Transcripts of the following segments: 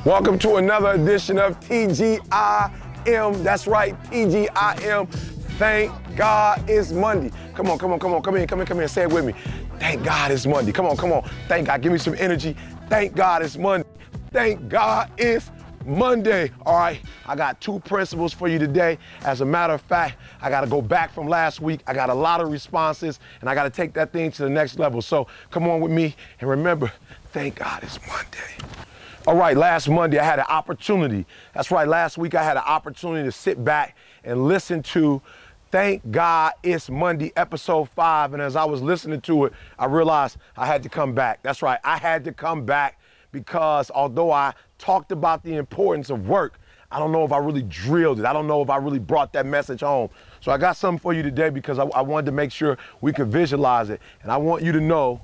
Welcome to another edition of TGIM. That's right, TGIM. Thank God it's Monday. Come on, come here, say it with me. Thank God it's Monday. Come on. Thank God, give me some energy. Thank God it's Monday. Thank God it's Monday. All right, I got two principles for you today. As a matter of fact, I got to go back from last week. I got a lot of responses, and I got to take that thing to the next level. So come on with me, and remember, thank God it's Monday. All right, last Monday I had an opportunity. That's right, last week I had an opportunity to sit back and listen to Thank God It's Monday, episode 5. And as I was listening to it, I realized I had to come back. That's right, I had to come back because although I talked about the importance of work, I don't know if I really drilled it. I don't know if I really brought that message home. So I got something for you today because I wanted to make sure we could visualize it. And I want you to know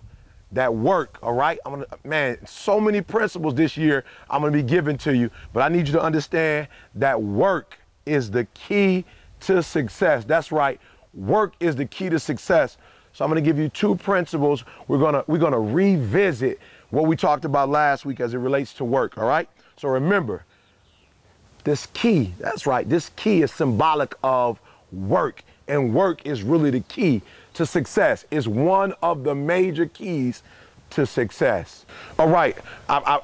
that work, all right? Man, so many principles this year I'm gonna be giving to you, but I need you to understand that work is the key to success. That's right, work is the key to success. So I'm gonna give you two principles. We're gonna revisit what we talked about last week as it relates to work, all right? So remember, this key, that's right, this key is symbolic of work, and work is really the key to success. It's one of the major keys to success. All right, I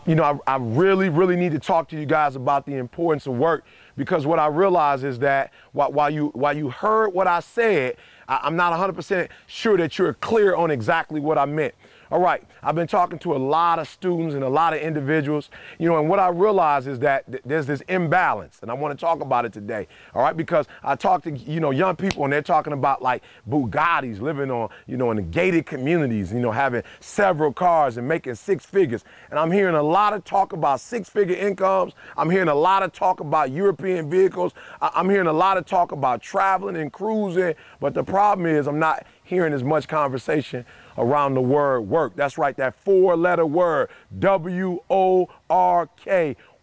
really need to talk to you guys about the importance of work, because what I realize is that while you heard what I said, I'm not 100% sure that you're clear on exactly what I meant. All right, I've been talking to a lot of students and a lot of individuals, and what I realize is that there's this imbalance, and I want to talk about it today, all right, because I talk to, young people, and they're talking about like Bugattis, living on, in the gated communities, having several cars and making six figures. And I'm hearing a lot of talk about six-figure incomes. I'm hearing a lot of talk about European vehicles. I'm hearing a lot of talk about traveling and cruising, but the problem is I'm not hearing as much conversation around the word work. That's right, that four-letter word, W-O-R-K,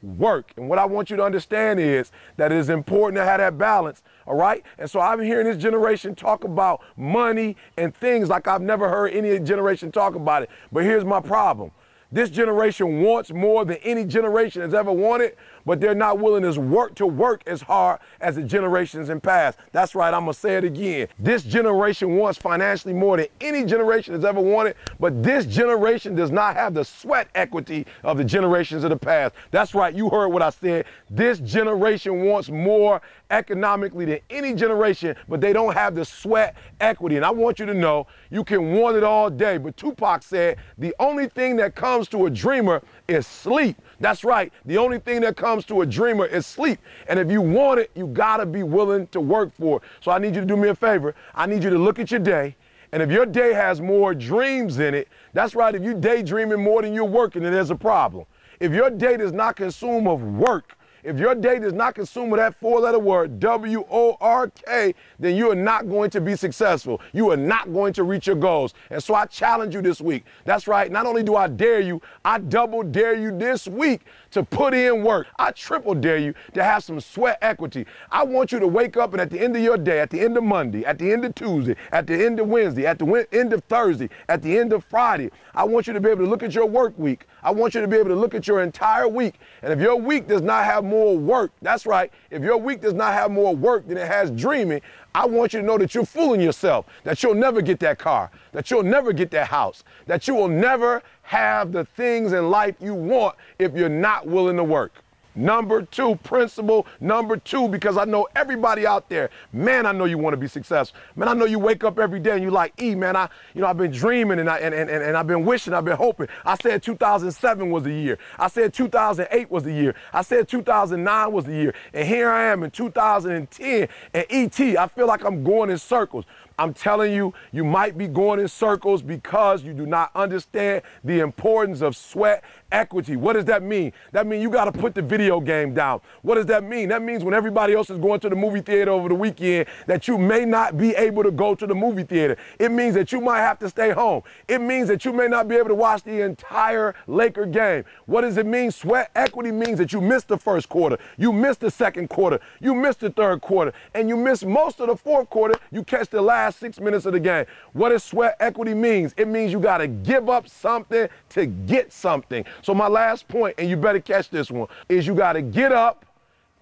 work. And what I want you to understand is that it is important to have that balance, all right? And so I'm hearing this generation talk about money and things like I've never heard any generation talk about it. But here's my problem. This generation wants more than any generation has ever wanted, but they're not willing to work as hard as the generations in past. That's right, I'm gonna say it again. This generation wants financially more than any generation has ever wanted, but this generation does not have the sweat equity of the generations of the past. That's right, you heard what I said. This generation wants more economically than any generation, but they don't have the sweat equity. And I want you to know, you can want it all day, but Tupac said, the only thing that comes to a dreamer is sleep. That's right, the only thing that comes to a dreamer is sleep. And if you want it, you gotta be willing to work for it. So I need you to do me a favor. I need you to look at your day, and if your day has more dreams in it, that's right, if you're daydreaming more than you're working, then there's a problem. If your day does not consume of work, if your day does not consume with that four-letter word, W-O-R-K, then you are not going to be successful. You are not going to reach your goals. And so I challenge you this week. That's right, not only do I dare you, I double dare you this week to put in work. I triple dare you to have some sweat equity. I want you to wake up and at the end of your day, at the end of Monday, at the end of Tuesday, at the end of Wednesday, at the end of Thursday, at the end of Friday, I want you to be able to look at your work week. I want you to be able to look at your entire week. And if your week does not have more work, that's right, if your week does not have more work than it has dreaming, I want you to know that you're fooling yourself, that you'll never get that car, that you'll never get that house, that you will never have the things in life you want if you're not willing to work. Number two, principle number two, because I know everybody out there, man, I know you want to be successful. Man, I know you wake up every day and you're like, man, I've been dreaming and I've been wishing, I've been hoping. I said 2007 was the year. I said 2008 was the year. I said 2009 was the year. And here I am in 2010, and ET, I feel like I'm going in circles. I'm telling you, you might be going in circles because you do not understand the importance of sweat equity. What does that mean? That means you got to put the video game down. What does that mean? That means when everybody else is going to the movie theater over the weekend, that you may not be able to go to the movie theater. It means that you might have to stay home. It means that you may not be able to watch the entire Laker game. What does it mean? Sweat equity means that you missed the first quarter, you missed the second quarter, you missed the third quarter, and you missed most of the fourth quarter. You catch the last last 6 minutes of the game. What does sweat equity means? It means you got to give up something to get something. So my last point, and you better catch this one, is you got to get up,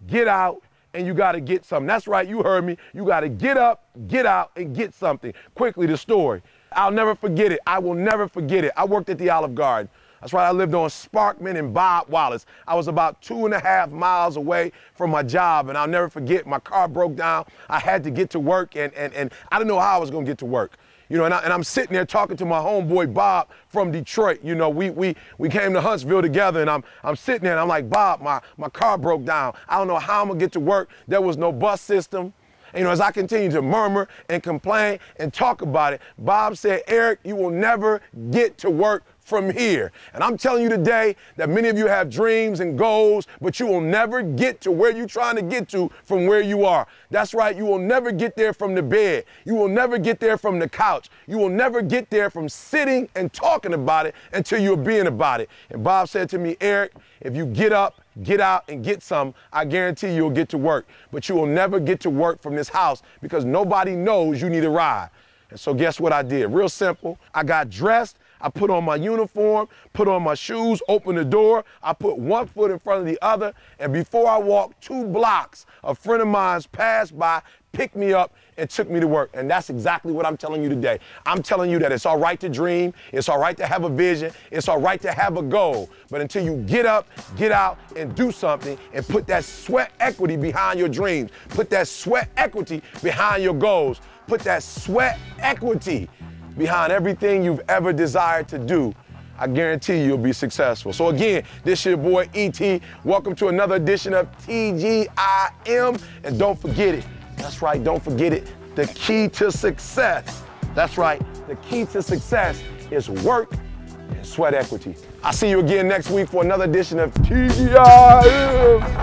get out, and you got to get something. That's right, you heard me. You got to get up, get out, and get something. Quickly, the story. I'll never forget it. I will never forget it. I worked at the Olive Garden. That's right, I lived on Sparkman and Bob Wallace. I was about 2.5 miles away from my job, and I'll never forget, my car broke down. I had to get to work, and I didn't know how I was gonna get to work. You know, and I'm sitting there talking to my homeboy Bob from Detroit. You know, we came to Huntsville together, and I'm sitting there, and I'm like, Bob, my car broke down. I don't know how I'm gonna get to work. There was no bus system. And, you know, as I continue to murmur and complain and talk about it, Bob said, Eric, you will never get to work from here. And I'm telling you today that many of you have dreams and goals, but you will never get to where you're trying to get to from where you are. That's right, you will never get there from the bed. You will never get there from the couch. You will never get there from sitting and talking about it until you're being about it. And Bob said to me, Eric, if you get up, get out, and get some, I guarantee you'll get to work. But you will never get to work from this house because nobody knows you need a ride. And so guess what I did? Real simple. I got dressed. I put on my uniform, put on my shoes, opened the door. I put one foot in front of the other. And before I walked 2 blocks, a friend of mine passed by, picked me up, and took me to work. And that's exactly what I'm telling you today. I'm telling you that it's all right to dream. It's all right to have a vision. It's all right to have a goal. But until you get up, get out, and do something, and put that sweat equity behind your dreams, put that sweat equity behind your goals, put that sweat equity behind everything you've ever desired to do, I guarantee you'll be successful. So again, this your boy E.T. Welcome to another edition of TGIM. And don't forget it. That's right, don't forget it. The key to success. That's right, the key to success is work and sweat equity. I'll see you again next week for another edition of TGIM.